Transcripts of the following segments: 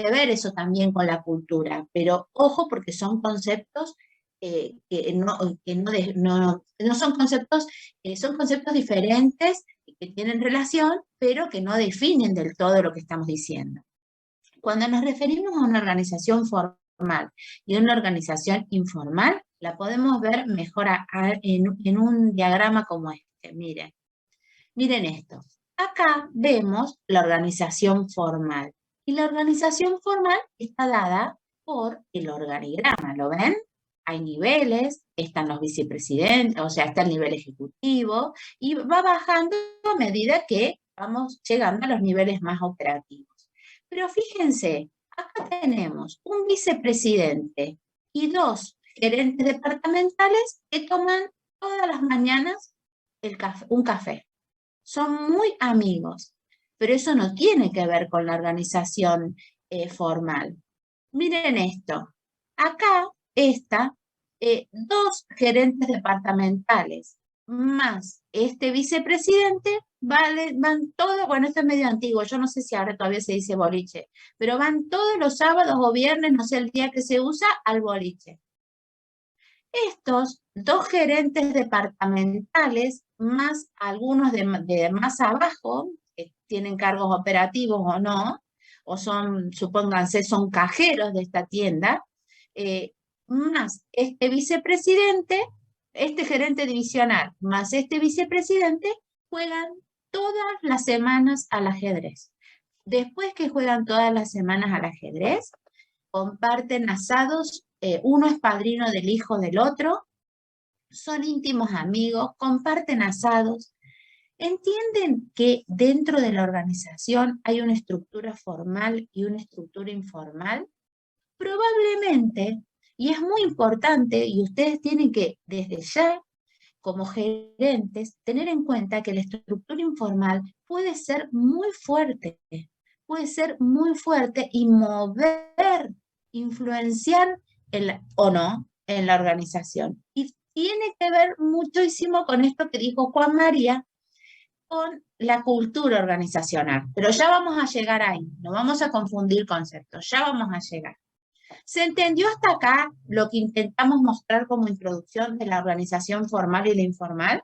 que ver eso también con la cultura, pero ojo porque son conceptos que no son conceptos, son conceptos diferentes que tienen relación, pero que no definen del todo lo que estamos diciendo. Cuando nos referimos a una organización formal y una organización informal, la podemos ver mejor en un diagrama como este. Miren esto. Acá vemos la organización formal. Y la organización formal está dada por el organigrama, ¿lo ven? Hay niveles, están los vicepresidentes, o sea, está el nivel ejecutivo, y va bajando a medida que vamos llegando a los niveles más operativos. Pero fíjense, acá tenemos un vicepresidente y dos gerentes departamentales que toman todas las mañanas un café. Son muy amigos, pero eso no tiene que ver con la organización formal. Miren esto, acá está dos gerentes departamentales más este vicepresidente, van todos, bueno, esto es medio antiguo, yo no sé si ahora todavía se dice boliche, pero van todos los sábados o viernes, no sé el día que se usa, al boliche. Estos dos gerentes departamentales, más algunos de más abajo, que tienen cargos operativos o no, o son, supónganse, son cajeros de esta tienda, más este vicepresidente, este gerente divisional, más este vicepresidente, juegan todas las semanas al ajedrez. Después que juegan todas las semanas al ajedrez, comparten asados, uno es padrino del hijo del otro, son íntimos amigos, comparten asados. ¿Entienden que dentro de la organización hay una estructura formal y una estructura informal? Probablemente, y es muy importante, y ustedes tienen que desde ya, como gerentes, tener en cuenta que la estructura informal puede ser muy fuerte y mover, influenciar o no en la organización. Y tiene que ver muchísimo con esto que dijo Juan María, con la cultura organizacional. Pero ya vamos a llegar ahí, no vamos a confundir conceptos, ya vamos a llegar. ¿Se entendió hasta acá lo que intentamos mostrar como introducción de la organización formal y la informal?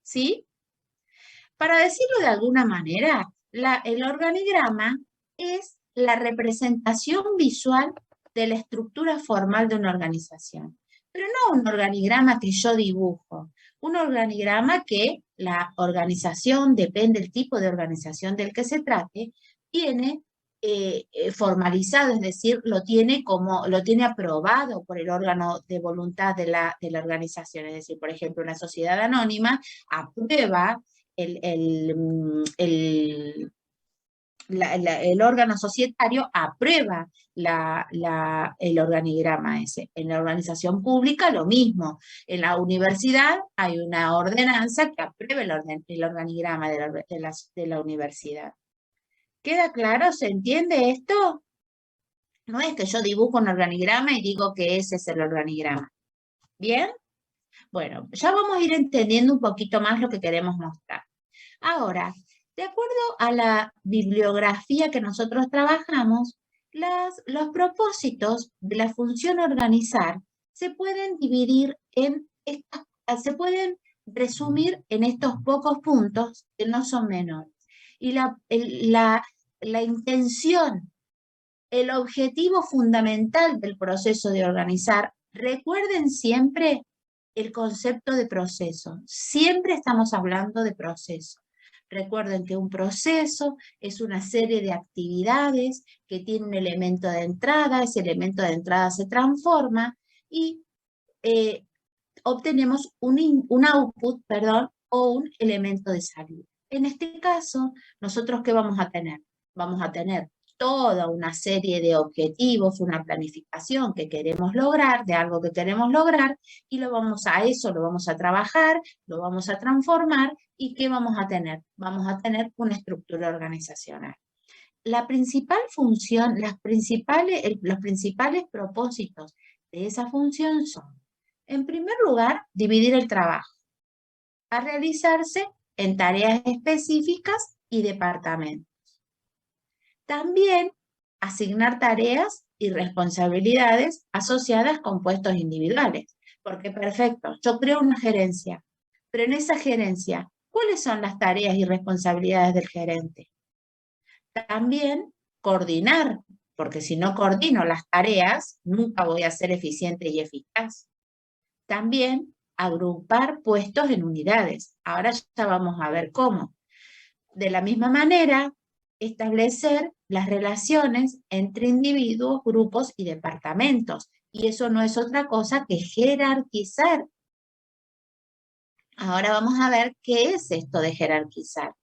¿Sí? Para decirlo de alguna manera, el organigrama es la representación visual de la estructura formal de una organización. Pero no un organigrama que yo dibujo, un organigrama que la organización, depende del tipo de organización del que se trate, tiene formalizado, es decir, lo tiene aprobado por el órgano de voluntad de la organización. Es decir, por ejemplo, una sociedad anónima aprueba el órgano societario aprueba el organigrama ese. En la organización pública lo mismo. En la universidad hay una ordenanza que aprueba el organigrama de la universidad. ¿Queda claro? ¿Se entiende esto? No es que yo dibujo un organigrama y digo que ese es el organigrama. ¿Bien? Bueno, ya vamos a ir entendiendo un poquito más lo que queremos mostrar. Ahora, de acuerdo a la bibliografía que nosotros trabajamos, los propósitos de la función organizar se pueden se pueden resumir en estos pocos puntos que no son menores. Y la intención, el objetivo fundamental del proceso de organizar, recuerden siempre el concepto de proceso. Siempre estamos hablando de proceso. Recuerden que un proceso es una serie de actividades que tiene un elemento de entrada, ese elemento de entrada se transforma y obtenemos un output, o un elemento de salida. En este caso, ¿nosotros qué vamos a tener? Vamos a tener toda una serie de objetivos, una planificación que queremos lograr, de algo que queremos lograr, y lo vamos a trabajar, lo vamos a transformar, ¿y qué vamos a tener? Vamos a tener una estructura organizacional. La principal función, los principales propósitos de esa función son, en primer lugar, dividir el trabajo a realizarse en tareas específicas y departamentos. También asignar tareas y responsabilidades asociadas con puestos individuales. Porque perfecto, yo creo una gerencia, pero en esa gerencia, ¿cuáles son las tareas y responsabilidades del gerente? También coordinar, porque si no coordino las tareas, nunca voy a ser eficiente y eficaz. También agrupar puestos en unidades. Ahora ya vamos a ver cómo. De la misma manera, establecer las relaciones entre individuos, grupos y departamentos. Y eso no es otra cosa que jerarquizar. Ahora vamos a ver qué es esto de jerarquizar.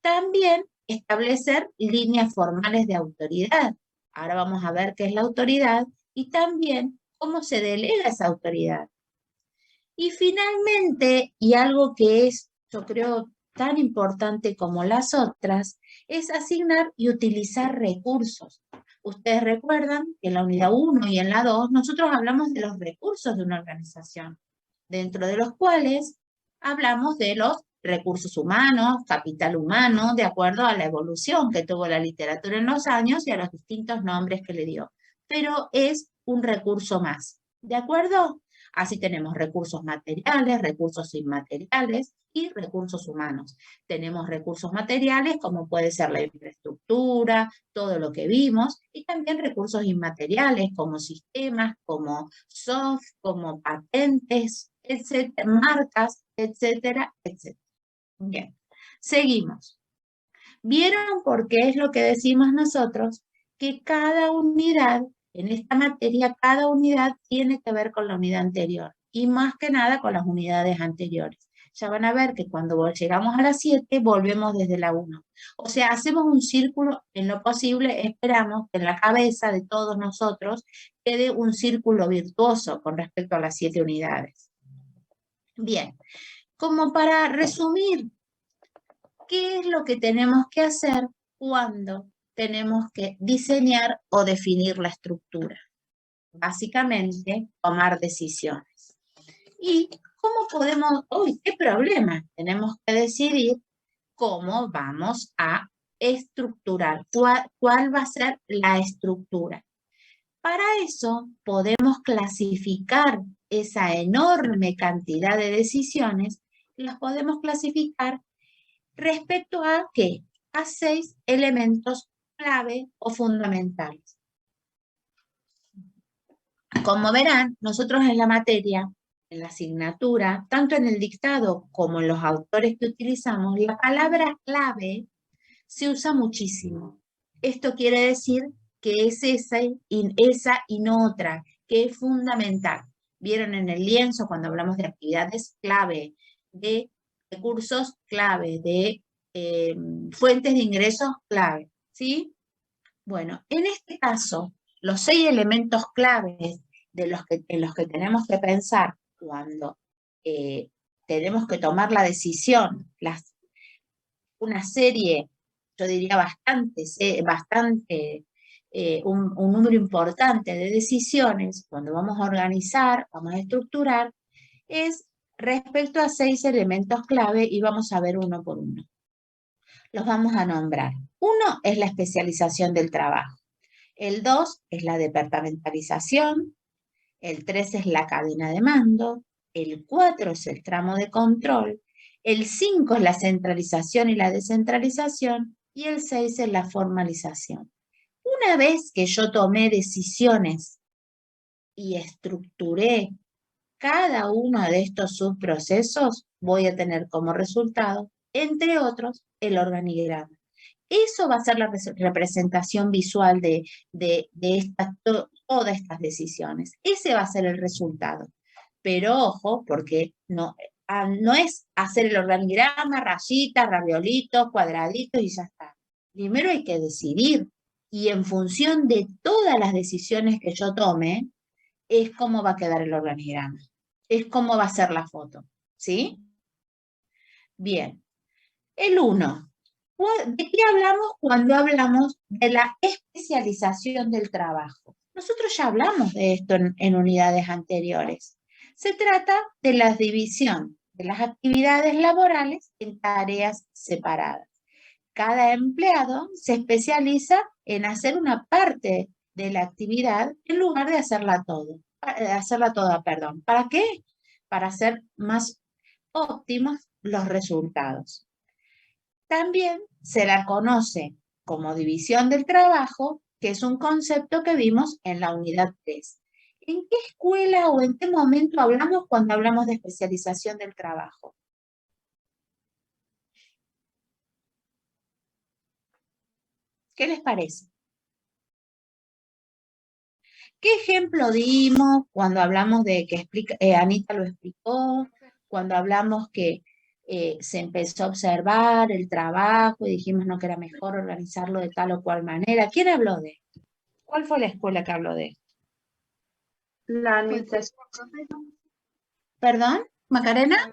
También establecer líneas formales de autoridad. Ahora vamos a ver qué es la autoridad y también cómo se delega esa autoridad. Y finalmente, y algo que es, yo creo, tan importante como las otras, es asignar y utilizar recursos. Ustedes recuerdan que en la unidad 1 y en la 2 nosotros hablamos de los recursos de una organización, dentro de los cuales hablamos de los recursos humanos, capital humano, de acuerdo a la evolución que tuvo la literatura en los años y a los distintos nombres que le dio. Pero es un recurso más, ¿de acuerdo? Así tenemos recursos materiales, recursos inmateriales y recursos humanos. Tenemos recursos materiales como puede ser la infraestructura, todo lo que vimos, y también recursos inmateriales como sistemas, como soft, como patentes, etcétera, marcas, etcétera, etcétera. Bien, seguimos. ¿Vieron por qué es lo que decimos nosotros? Que cada unidad, en esta materia, cada unidad tiene que ver con la unidad anterior y más que nada con las unidades anteriores. Ya van a ver que cuando llegamos a la 7 volvemos desde la 1. O sea, hacemos un círculo en lo posible, esperamos que en la cabeza de todos nosotros quede un círculo virtuoso con respecto a las 7 unidades. Bien, como para resumir, ¿qué es lo que tenemos que hacer cuando tenemos que diseñar o definir la estructura? Básicamente, tomar decisiones. ¿Y cómo podemos, uy, qué problema? Tenemos que decidir cómo vamos a estructurar, cuál va a ser la estructura. Para eso podemos clasificar esa enorme cantidad de decisiones, las podemos clasificar respecto a ¿qué? A 6 elementos clave o fundamentales. Como verán, nosotros en la materia, en la asignatura, tanto en el dictado como en los autores que utilizamos, la palabra clave se usa muchísimo. Esto quiere decir que es esa y no otra, que es fundamental. Vieron en el lienzo cuando hablamos de actividades clave, de recursos clave, de fuentes de ingresos clave, ¿sí? Bueno, en este caso, los 6 elementos claves en los que tenemos que pensar cuando tenemos que tomar la decisión, una serie, yo diría un número importante de decisiones, cuando vamos a organizar, vamos a estructurar, es respecto a 6 elementos clave y vamos a ver uno por uno. Los vamos a nombrar. Uno es la especialización del trabajo. El 2 es la departamentalización. El 3 es la cadena de mando. El 4 es el tramo de control. El 5 es la centralización y la descentralización. Y el 6 es la formalización. Una vez que yo tomé decisiones y estructuré cada uno de estos subprocesos, voy a tener como resultado, entre otros, el organigrama. Eso va a ser la representación visual de todas estas decisiones. Ese va a ser el resultado. Pero ojo, porque no es hacer el organigrama, rayitas, raviolitos, cuadraditos y ya está. Primero hay que decidir. Y en función de todas las decisiones que yo tome, es cómo va a quedar el organigrama. Es cómo va a ser la foto. ¿Sí? Bien. El 1. ¿De qué hablamos cuando hablamos de la especialización del trabajo? Nosotros ya hablamos de esto en unidades anteriores. Se trata de la división de las actividades laborales en tareas separadas. cada empleado se especializa en hacer una parte de la actividad en lugar de hacerla toda, perdón. ¿Para qué? Para hacer más óptimos los resultados. También se la conoce como división del trabajo, que es un concepto que vimos en la unidad 3. ¿En qué escuela o en qué momento hablamos cuando hablamos de especialización del trabajo? ¿Qué les parece? ¿Qué ejemplo dimos cuando hablamos de que Anita lo explicó, cuando hablamos que se empezó a observar el trabajo y dijimos no que era mejor organizarlo de tal o cual manera? ¿Quién habló de esto? ¿Cuál fue la escuela que habló de esto? La administración, profe. ¿Perdón, Macarena?